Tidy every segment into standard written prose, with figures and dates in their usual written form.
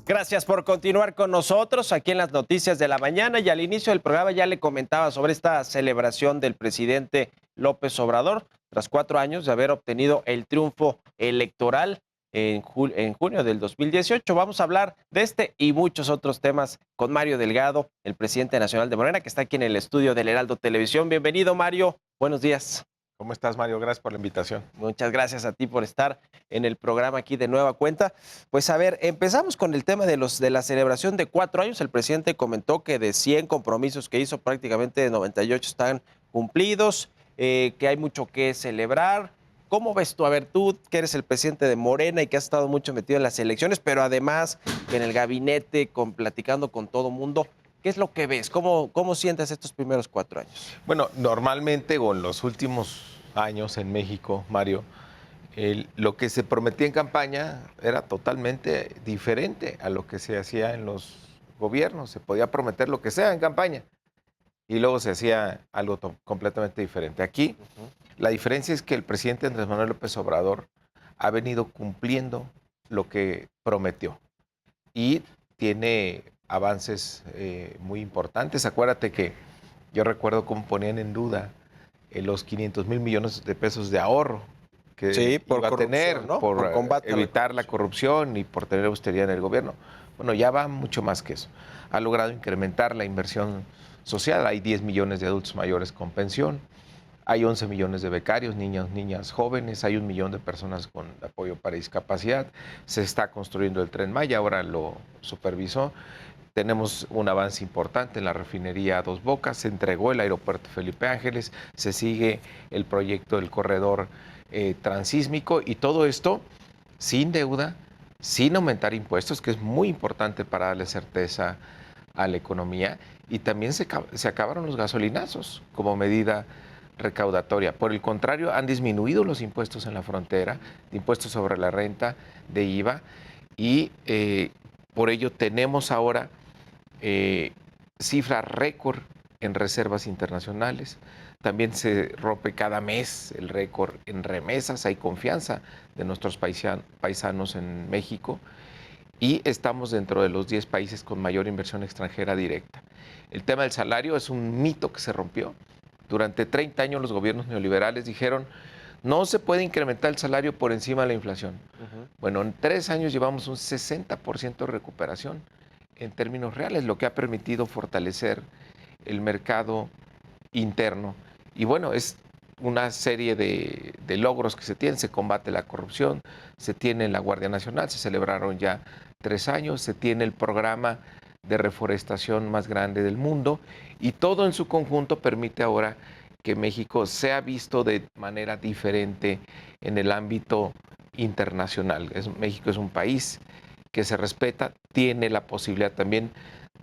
Gracias por continuar con nosotros aquí en las noticias de la mañana, y al inicio del programa ya le comentaba sobre esta celebración del presidente López Obrador tras 4 años de haber obtenido el triunfo electoral en junio del 2018. Vamos a hablar de este y muchos otros temas con Mario Delgado, el presidente nacional de Morena, que está aquí en el estudio del Heraldo Televisión. Bienvenido, Mario. Buenos días. ¿Cómo estás, Mario? Gracias por la invitación. Muchas gracias a ti por estar en el programa aquí de nueva cuenta. Pues a ver, empezamos con el tema de la celebración de 4 años. El presidente comentó que de 100 compromisos que hizo, prácticamente 98 están cumplidos, que hay mucho que celebrar. ¿Cómo ves tú? A ver, tú que eres el presidente de Morena y que has estado mucho metido en las elecciones, pero además en el gabinete, platicando con todo mundo, ¿qué es lo que ves? ¿Cómo sientes estos primeros 4 años? Bueno, normalmente o en los últimos años en México, Mario, lo que se prometía en campaña era totalmente diferente a lo que se hacía en los gobiernos. Se podía prometer lo que sea en campaña y luego se hacía algo completamente diferente. Aquí la diferencia es que el presidente Andrés Manuel López Obrador ha venido cumpliendo lo que prometió y tiene avances muy importantes. Acuérdate que yo recuerdo cómo ponían en duda los 500 mil millones de pesos de ahorro que Sí, por iba a tener, ¿no? por combate a evitar la corrupción y por tener austeridad en el gobierno. Bueno, ya va mucho más que eso. Ha logrado incrementar la inversión social. Hay 10 millones de adultos mayores con pensión. Hay 11 millones de becarios, niñas jóvenes. Hay 1 millón de personas con apoyo para discapacidad. Se está construyendo el Tren Maya, ahora lo supervisó. Tenemos un avance importante en la refinería Dos Bocas, se entregó el aeropuerto Felipe Ángeles, se sigue el proyecto del corredor transísmico y todo esto sin deuda, sin aumentar impuestos, que es muy importante para darle certeza a la economía, y también se acabaron los gasolinazos como medida recaudatoria. Por el contrario, han disminuido los impuestos en la frontera, de impuestos sobre la renta, de IVA, y por ello tenemos ahora cifra récord en reservas internacionales. También se rompe cada mes el récord en remesas. Hay confianza de nuestros paisanos en México y estamos dentro de los 10 países con mayor inversión extranjera directa. El tema del salario es un mito que se rompió. Durante 30 años los gobiernos neoliberales dijeron no se puede incrementar el salario por encima de la inflación. Bueno, en 3 años llevamos un 60% de recuperación en términos reales, lo que ha permitido fortalecer el mercado interno. Y bueno, es una serie de logros que se tienen. Se combate la corrupción, se tiene la Guardia Nacional, se celebraron ya 3 años, se tiene el programa de reforestación más grande del mundo y todo en su conjunto permite ahora que México sea visto de manera diferente en el ámbito internacional. México es un país que se respeta, tiene la posibilidad también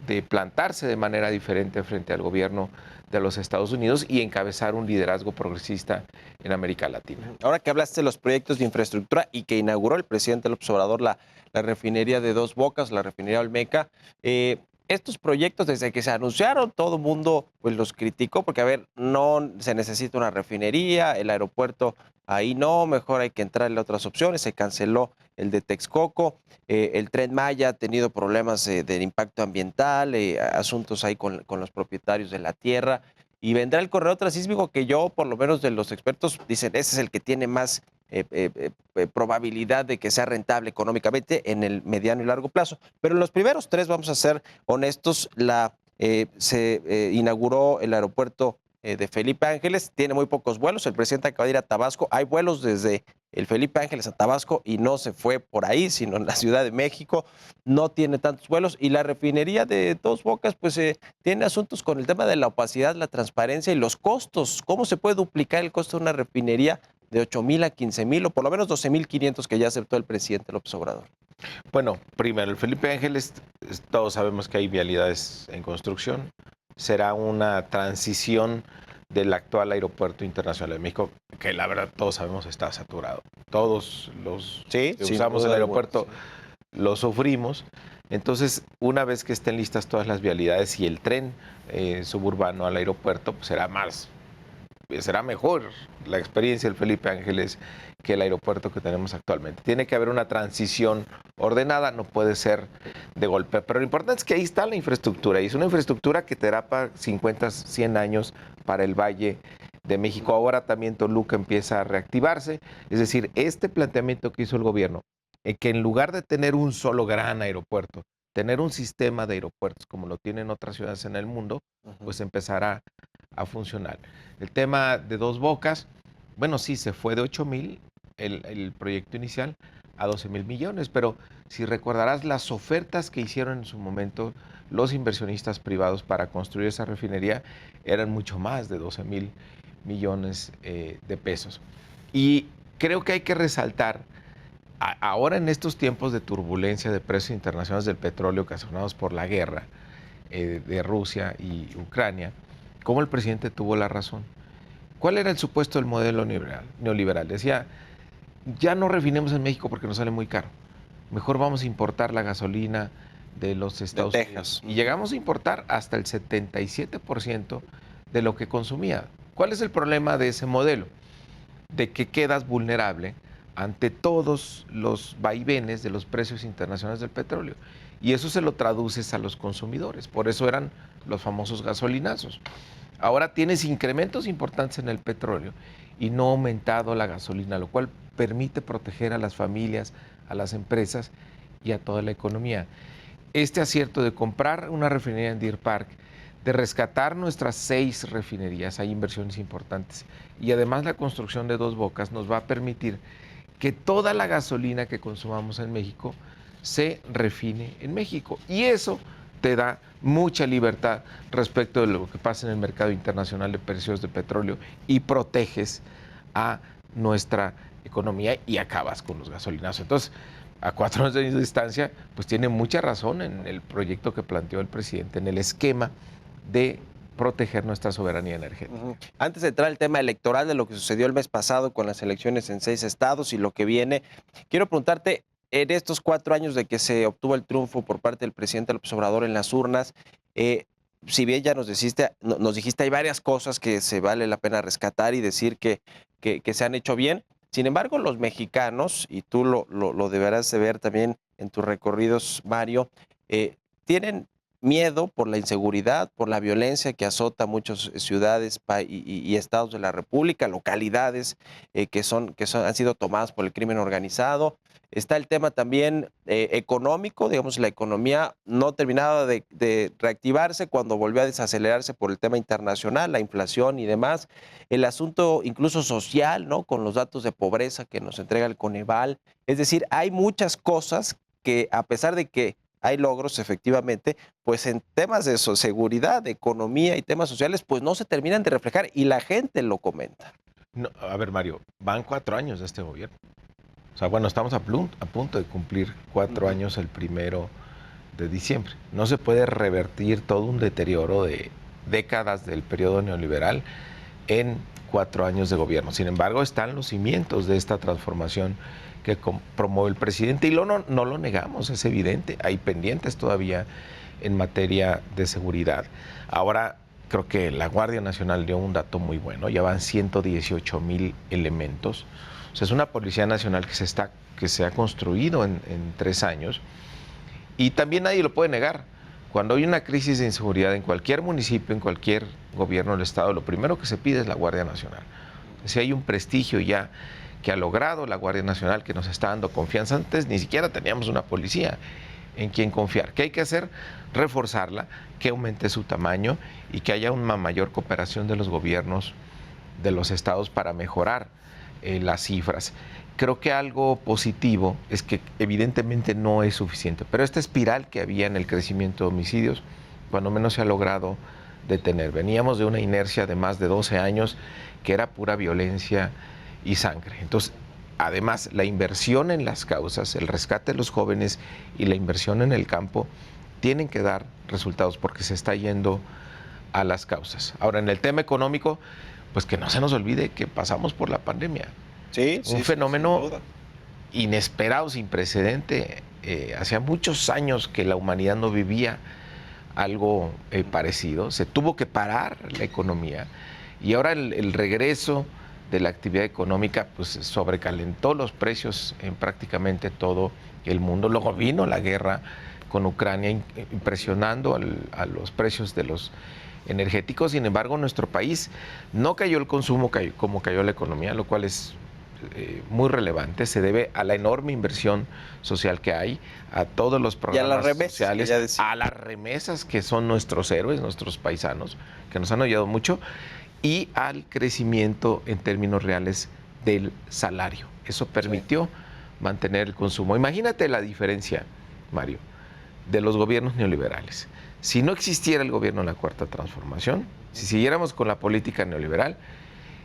de plantarse de manera diferente frente al gobierno de los Estados Unidos y encabezar un liderazgo progresista en América Latina. Ahora que hablaste de los proyectos de infraestructura y que inauguró el presidente López Obrador la refinería de Dos Bocas, la refinería Olmeca, estos proyectos desde que se anunciaron todo el mundo pues los criticó porque a ver, no se necesita una refinería, el aeropuerto ahí no, mejor hay que entrarle a otras opciones, se canceló el de Texcoco, el Tren Maya ha tenido problemas de impacto ambiental, asuntos ahí con los propietarios de la tierra, y vendrá el corredor transísmico que yo, por lo menos de los expertos, dicen ese es el que tiene más probabilidad de que sea rentable económicamente en el mediano y largo plazo. Pero en los primeros tres, vamos a ser honestos, se inauguró el aeropuerto de Felipe Ángeles, tiene muy pocos vuelos, el presidente acaba de ir a Tabasco, hay vuelos desde el Felipe Ángeles a Tabasco y no se fue por ahí, sino en la Ciudad de México, no tiene tantos vuelos, y la refinería de Dos Bocas pues tiene asuntos con el tema de la opacidad, la transparencia y los costos. ¿Cómo se puede duplicar el costo de una refinería de 8,000 a 15,000 o por lo menos 12,500 que ya aceptó el presidente López Obrador? Bueno, primero, el Felipe Ángeles, todos sabemos que hay vialidades en construcción. Será una transición del actual Aeropuerto Internacional de México, que la verdad todos sabemos está saturado. Todos los que usamos el aeropuerto lo sufrimos. Entonces, una vez que estén listas todas las vialidades y el tren suburbano al aeropuerto, pues será mejor la experiencia del Felipe Ángeles que el aeropuerto que tenemos actualmente. Tiene que haber una transición ordenada, no puede ser de golpe. Pero lo importante es que ahí está la infraestructura, y es una infraestructura que te dará para 50, 100 años para el Valle de México. Ahora también Toluca empieza a reactivarse, es decir, este planteamiento que hizo el gobierno, que en lugar de tener un solo gran aeropuerto, tener un sistema de aeropuertos como lo tienen otras ciudades en el mundo, pues empezará a funcionar. El tema de Dos Bocas, bueno, sí, se fue de 8,000 el proyecto inicial a 12,000 millones, pero si recordarás las ofertas que hicieron en su momento los inversionistas privados para construir esa refinería eran mucho más de 12,000 millones de pesos. Y creo que hay que resaltar, ahora en estos tiempos de turbulencia de precios internacionales del petróleo ocasionados por la guerra de Rusia y Ucrania, cómo el presidente tuvo la razón. ¿Cuál era el supuesto del modelo neoliberal? Decía, ya no refinemos en México porque nos sale muy caro. Mejor vamos a importar la gasolina de los Estados Unidos. Y llegamos a importar hasta el 77% de lo que consumía. ¿Cuál es el problema de ese modelo? De que quedas vulnerable ante todos los vaivenes de los precios internacionales del petróleo. Y eso se lo traduces a los consumidores. Por eso eran los famosos gasolinazos. Ahora tienes incrementos importantes en el petróleo y no ha aumentado la gasolina, lo cual permite proteger a las familias, a las empresas y a toda la economía. Este acierto de comprar una refinería en Deer Park, de rescatar nuestras 6 refinerías, hay inversiones importantes, y además la construcción de Dos Bocas nos va a permitir que toda la gasolina que consumamos en México se refine en México. Y eso te da mucha libertad respecto de lo que pasa en el mercado internacional de precios de petróleo y proteges a nuestra economía y acabas con los gasolinazos. Entonces, a 4 años de distancia, pues tiene mucha razón en el proyecto que planteó el presidente, en el esquema de proteger nuestra soberanía energética. Antes de entrar al tema electoral de lo que sucedió el mes pasado con las elecciones en 6 estados y lo que viene, quiero preguntarte, en estos 4 años de que se obtuvo el triunfo por parte del presidente López Obrador en las urnas, si bien ya nos dijiste, hay varias cosas que se vale la pena rescatar y decir que se han hecho bien. Sin embargo, los mexicanos, y tú lo deberás de ver también en tus recorridos, Mario, tienen miedo por la inseguridad, por la violencia que azota muchas ciudades y estados de la República, localidades han sido tomadas por el crimen organizado. Está el tema también económico, digamos, la economía no terminaba de reactivarse cuando volvió a desacelerarse por el tema internacional, la inflación y demás. El asunto incluso social, ¿no? Con los datos de pobreza que nos entrega el Coneval. Es decir, hay muchas cosas que, a pesar de que hay logros, efectivamente, pues en temas de seguridad, de economía y temas sociales, pues no se terminan de reflejar y la gente lo comenta. No, a ver, Mario, van 4 años de este gobierno. O sea, bueno, estamos a punto de cumplir 4 años el 1 de diciembre. No se puede revertir todo un deterioro de décadas del periodo neoliberal en 4 años de gobierno. Sin embargo, están los cimientos de esta transformación que promueve el presidente y no lo negamos, es evidente. Hay pendientes todavía en materia de seguridad. Ahora, creo que la Guardia Nacional dio un dato muy bueno, ya van 118,000 elementos. O sea, es una Policía Nacional que se ha construido en 3 años y también nadie lo puede negar. Cuando hay una crisis de inseguridad en cualquier municipio, en cualquier gobierno del Estado, lo primero que se pide es la Guardia Nacional. Si hay un prestigio ya que ha logrado la Guardia Nacional, que nos está dando confianza. Antes ni siquiera teníamos una policía en quien confiar. ¿Qué hay que hacer? Reforzarla, que aumente su tamaño y que haya una mayor cooperación de los gobiernos de los estados para mejorar las cifras. Creo que algo positivo es que evidentemente no es suficiente, pero esta espiral que había en el crecimiento de homicidios, cuando menos se ha logrado detener. Veníamos de una inercia de más de 12 años que era pura violencia y sangre. Entonces, además, la inversión en las causas, el rescate de los jóvenes y la inversión en el campo tienen que dar resultados porque se está yendo a las causas. Ahora, en el tema económico, pues que no se nos olvide que pasamos por la pandemia. Sí, un fenómeno inesperado, sin precedente. Hacía muchos años que la humanidad no vivía algo parecido. Se tuvo que parar la economía y ahora el regreso de la actividad económica pues sobrecalentó los precios en prácticamente todo el mundo. Luego vino la guerra con Ucrania, impresionando a los precios de los energéticos. Sin embargo, en nuestro país no cayó el consumo como cayó la economía, lo cual es muy relevante. Se debe a la enorme inversión social que hay, a todos los programas sociales, a las remesas que son nuestros héroes, nuestros paisanos, que nos han ayudado mucho, y al crecimiento en términos reales del salario. Eso permitió mantener el consumo. Imagínate la diferencia, Mario, de los gobiernos neoliberales. Si no existiera el gobierno de la Cuarta Transformación, si siguiéramos con la política neoliberal,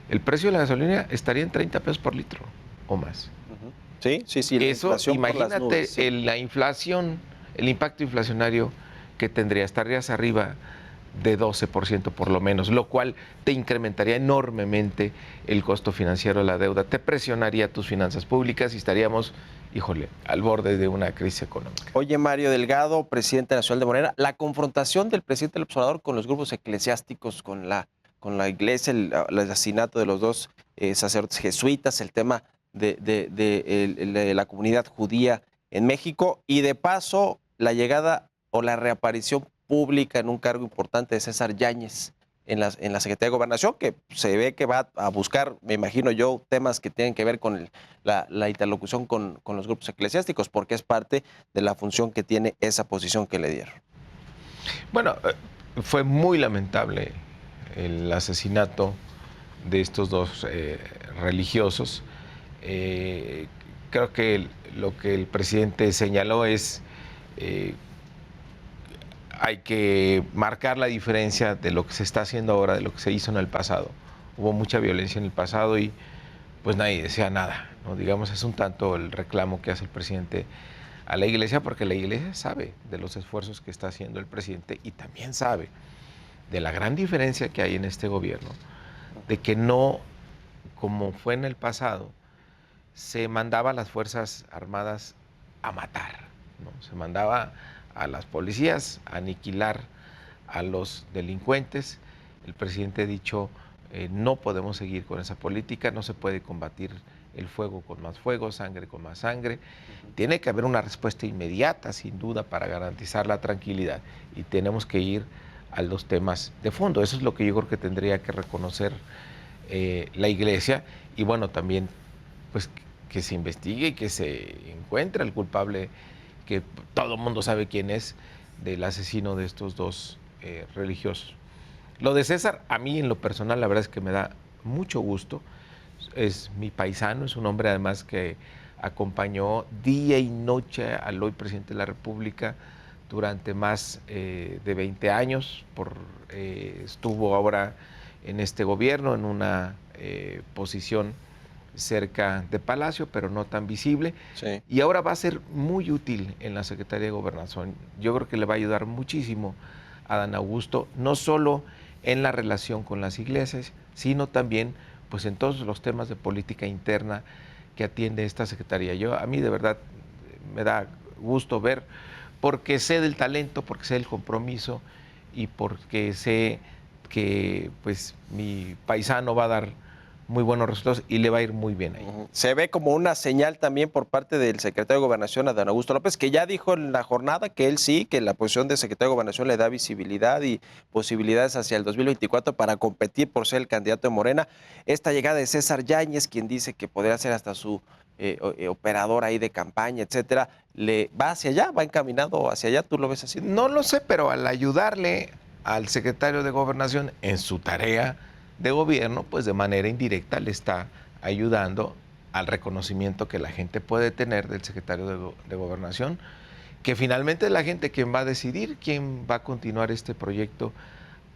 el precio de la gasolina estaría en 30 pesos por litro o más. Sí. Eso, imagínate la inflación, el impacto inflacionario que tendría. Estarías arriba de 12% por lo menos, lo cual te incrementaría enormemente el costo financiero de la deuda, te presionaría tus finanzas públicas y estaríamos, al borde de una crisis económica. Oye, Mario Delgado, presidente nacional de Morena, la confrontación del presidente López Obrador con los grupos eclesiásticos, con la iglesia, el asesinato de los dos sacerdotes jesuitas, el tema de la comunidad judía en México y de paso la llegada o la reaparición pública en un cargo importante de César Yáñez en la Secretaría de Gobernación, que se ve que va a buscar, me imagino yo, temas que tienen que ver con la interlocución con los grupos eclesiásticos, porque es parte de la función que tiene esa posición que le dieron. Bueno, fue muy lamentable el asesinato de estos dos religiosos. Creo que lo que el presidente señaló es hay que marcar la diferencia de lo que se está haciendo ahora, de lo que se hizo en el pasado. Hubo mucha violencia en el pasado y pues nadie decía nada, ¿no? Digamos, es un tanto el reclamo que hace el presidente a la iglesia, porque la iglesia sabe de los esfuerzos que está haciendo el presidente y también sabe de la gran diferencia que hay en este gobierno, de que no, como fue en el pasado, se mandaba a las Fuerzas Armadas a matar, ¿no? Se mandaba a las policías a aniquilar a los delincuentes. El presidente ha dicho, no podemos seguir con esa política, no se puede combatir el fuego con más fuego, sangre con más sangre. Tiene que haber una respuesta inmediata, sin duda, para garantizar la tranquilidad y tenemos que ir a los temas de fondo. Eso es lo que yo creo que tendría que reconocer la iglesia y bueno, también pues que se investigue y que se encuentre el culpable, que todo el mundo sabe quién es, del asesino de estos dos religiosos. Lo de César, a mí en lo personal, la verdad es que me da mucho gusto. Es mi paisano, es un hombre además que acompañó día y noche al hoy presidente de la República durante más de 20 años. Estuvo ahora en este gobierno en una posición cerca de Palacio, pero no tan visible. Sí. Y ahora va a ser muy útil en la Secretaría de Gobernación. Yo creo que le va a ayudar muchísimo a Adán Augusto, no solo en la relación con las iglesias, sino también pues, en todos los temas de política interna que atiende esta Secretaría. A mí de verdad me da gusto ver, porque sé del talento, porque sé del compromiso y porque sé que pues, mi paisano va a dar muy buenos resultados y le va a ir muy bien ahí. Se ve como una señal también por parte del secretario de Gobernación, Adán Augusto López, que ya dijo en la jornada que él sí, que la posición de secretario de Gobernación le da visibilidad y posibilidades hacia el 2024 para competir por ser el candidato de Morena. Esta llegada de César Yáñez, quien dice que podría ser hasta su operador ahí de campaña, etcétera, ¿le va hacia allá, va encaminado hacia allá? ¿Tú lo ves así? No lo sé, pero al ayudarle al secretario de Gobernación en su tarea de gobierno, pues de manera indirecta le está ayudando al reconocimiento que la gente puede tener del secretario de Gobernación, que finalmente es la gente quien va a decidir quién va a continuar este proyecto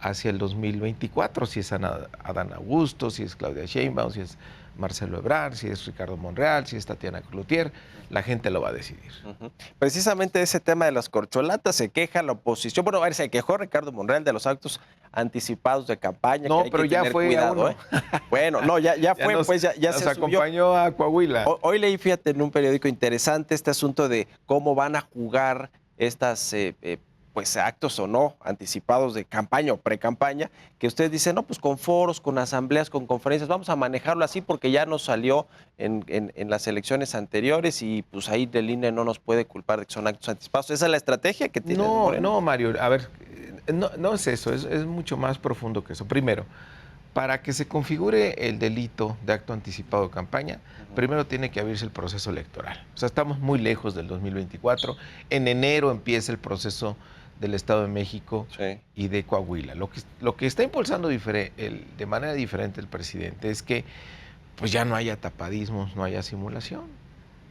hacia el 2024, si es Adán Augusto, si es Claudia Sheinbaum, si es Marcelo Ebrard, si es Ricardo Monreal, si es Tatiana Cloutier, la gente lo va a decidir. Precisamente ese tema de las corcholatas se queja la oposición. Bueno, a ver, se quejó Ricardo Monreal de los actos anticipados de campaña. No, que hay pero que ya tener fue cuidado, a uno. Bueno, no, ya fue, pues ya nos se subió. acompañó a Coahuila. Hoy leí, fíjate, en un periódico interesante este asunto de cómo van a jugar estas pues actos o no anticipados de campaña o pre-campaña, que usted dice, no, pues con foros, con asambleas, con conferencias, vamos a manejarlo así porque ya nos salió en las elecciones anteriores y pues ahí del INE no nos puede culpar de que son actos anticipados. ¿Esa es la estrategia que tiene No, Morena? no, Mario, a ver, no es eso, es mucho más profundo que eso. Primero, para que se configure el delito de acto anticipado de campaña, primero tiene que abrirse el proceso electoral. O sea, estamos muy lejos del 2024. En enero empieza el proceso del Estado de México Sí. y de Coahuila. Lo que está impulsando de manera diferente el presidente es que pues ya no haya tapadismos, no haya simulación.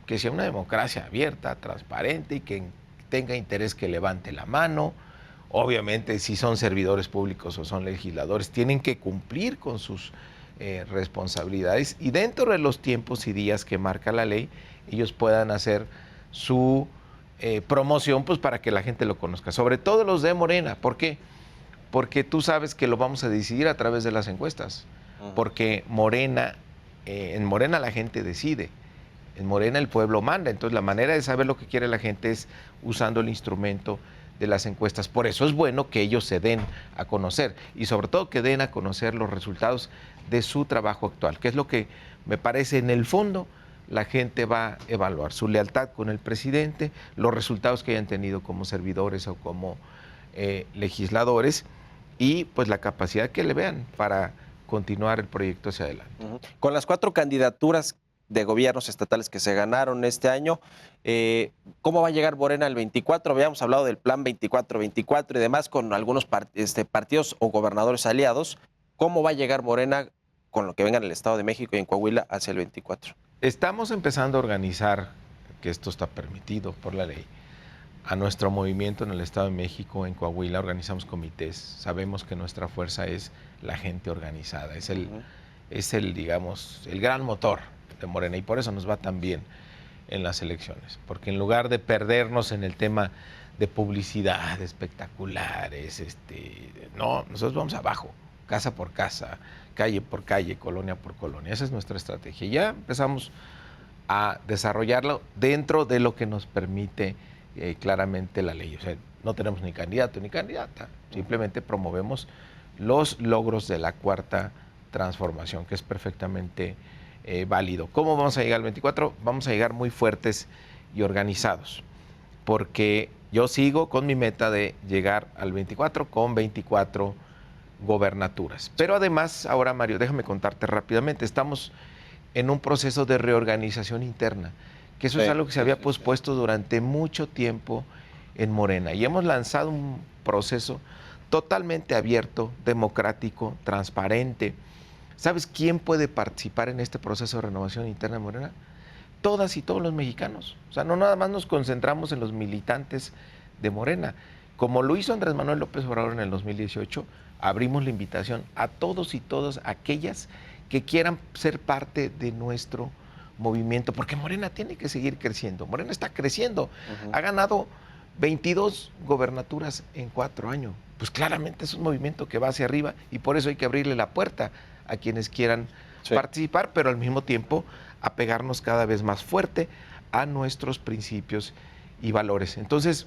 Que sea una democracia abierta, transparente y que tenga interés que levante la mano. Obviamente, si son servidores públicos o son legisladores, tienen que cumplir con sus responsabilidades y dentro de los tiempos y días que marca la ley, ellos puedan hacer su promoción pues, para que la gente lo conozca. Sobre todo los de Morena. ¿Por qué? Porque tú sabes que lo vamos a decidir a través de las encuestas. Porque en Morena la gente decide. En Morena el pueblo manda, entonces la manera de saber lo que quiere la gente es usando el instrumento de las encuestas. Por eso es bueno que ellos se den a conocer y sobre todo que den a conocer los resultados de su trabajo actual, que es lo que me parece en el fondo la gente va a evaluar, su lealtad con el presidente, los resultados que hayan tenido como servidores o como legisladores y pues la capacidad que le vean para continuar el proyecto hacia adelante. Con las 4 candidaturas de gobiernos estatales que se ganaron este año, ¿cómo va a llegar Morena al 24? Habíamos hablado del plan 24-24 y demás con algunos partidos o gobernadores aliados. ¿Cómo va a llegar Morena con lo que venga en el Estado de México y en Coahuila hacia el 24? Estamos empezando a organizar, que esto está permitido por la ley, a nuestro movimiento en el Estado de México, en Coahuila, organizamos comités. Sabemos que nuestra fuerza es la gente organizada, es el, digamos, el gran motor de Morena y por eso nos va tan bien en las elecciones, porque en lugar de perdernos en el tema de publicidad, espectaculares, no, nosotros vamos abajo, casa por casa, calle por calle, colonia por colonia, esa es nuestra estrategia. Ya empezamos a desarrollarlo dentro de lo que nos permite claramente la ley, o sea, no tenemos ni candidato ni candidata, simplemente promovemos los logros de la cuarta transformación, que es perfectamente válido. ¿Cómo vamos a llegar al 24? Vamos a llegar muy fuertes y organizados, porque yo sigo con mi meta de llegar al 24 con 24 gobernaturas. Pero además, ahora Mario, déjame contarte rápidamente, estamos en un proceso de reorganización interna, que eso es algo que se había pospuesto durante mucho tiempo en Morena, y hemos lanzado un proceso totalmente abierto, democrático, transparente. ¿Sabes quién puede participar en este proceso de renovación interna de Morena? Todas y todos los mexicanos. O sea, no nada más nos concentramos en los militantes de Morena. Como lo hizo Andrés Manuel López Obrador en el 2018, abrimos la invitación a todos y todas aquellas que quieran ser parte de nuestro movimiento, porque Morena tiene que seguir creciendo. Morena está creciendo. Ha ganado 22 gobernaturas en 4 años. Pues claramente es un movimiento que va hacia arriba y por eso hay que abrirle la puerta a quienes quieran participar, pero al mismo tiempo apegarnos cada vez más fuerte a nuestros principios y valores. Entonces,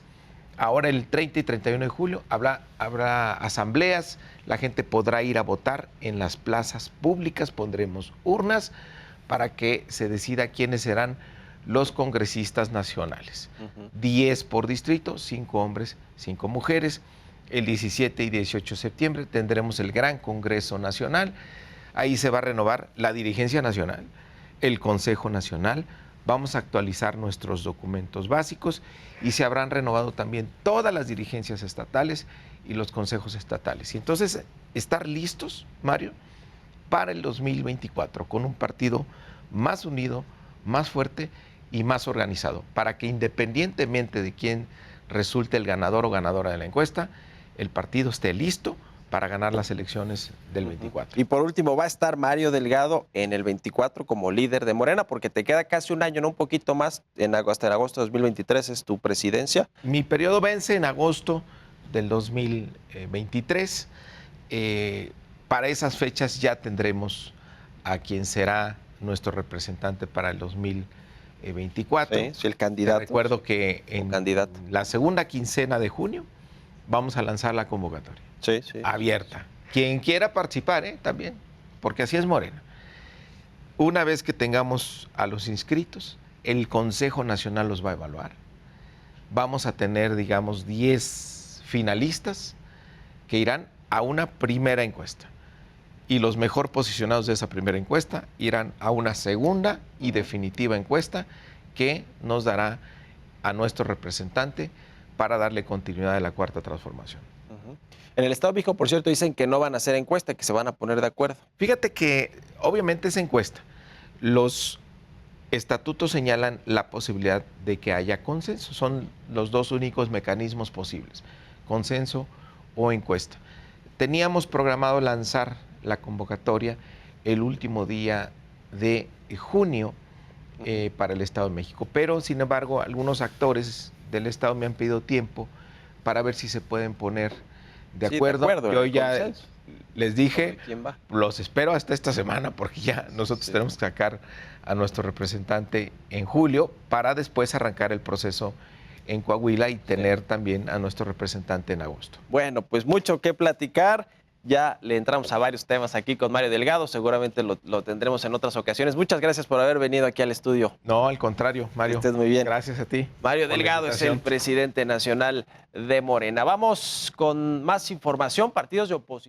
ahora el 30 y 31 de julio habrá asambleas, la gente podrá ir a votar en las plazas públicas, pondremos urnas para que se decida quiénes serán los congresistas nacionales. 10 por distrito, 5 hombres, 5 mujeres. El 17 y 18 de septiembre tendremos el Gran Congreso Nacional. Ahí se va a renovar la dirigencia nacional, el Consejo Nacional, vamos a actualizar nuestros documentos básicos y se habrán renovado también todas las dirigencias estatales y los consejos estatales. Y entonces, estar listos, Mario, para el 2024, con un partido más unido, más fuerte y más organizado, para que independientemente de quién resulte el ganador o ganadora de la encuesta, el partido esté listo para ganar las elecciones del 24. Y por último, ¿va a estar Mario Delgado en el 24 como líder de Morena? Porque te queda casi un año, no un poquito más, hasta el agosto de 2023 es tu presidencia. Mi periodo vence en agosto del 2023. Para esas fechas ya tendremos a quien será nuestro representante para el 2024. Sí, el candidato. Te recuerdo que en la segunda quincena de junio vamos a lanzar la convocatoria Sí, sí. abierta. Quien quiera participar, también, porque así es Morena. Una vez que tengamos a los inscritos, el Consejo Nacional los va a evaluar. Vamos a tener, digamos, 10 finalistas que irán a una primera encuesta. Y los mejor posicionados de esa primera encuesta irán a una segunda y definitiva encuesta que nos dará a nuestro representante para darle continuidad a la Cuarta Transformación. En el Estado de México, por cierto, dicen que no van a hacer encuesta, que se van a poner de acuerdo. Fíjate que obviamente es encuesta. Los estatutos señalan la posibilidad de que haya consenso. Son los dos únicos mecanismos posibles, consenso o encuesta. Teníamos programado lanzar la convocatoria el último día de junio para el Estado de México, pero sin embargo algunos actores del Estado me han pedido tiempo para ver si se pueden poner de acuerdo. Yo ya les dije, ¿quién va? los espero hasta esta semana porque ya nosotros tenemos que sacar a nuestro representante en julio para después arrancar el proceso en Coahuila y tener también a nuestro representante en agosto. Bueno, pues mucho que platicar. Ya le entramos a varios temas aquí con Mario Delgado. Seguramente lo tendremos en otras ocasiones. Muchas gracias por haber venido aquí al estudio. No, al contrario, Mario. Que estés muy bien. Gracias a ti. Mario Delgado es el presidente nacional de Morena. Vamos con más información. Partidos de oposición.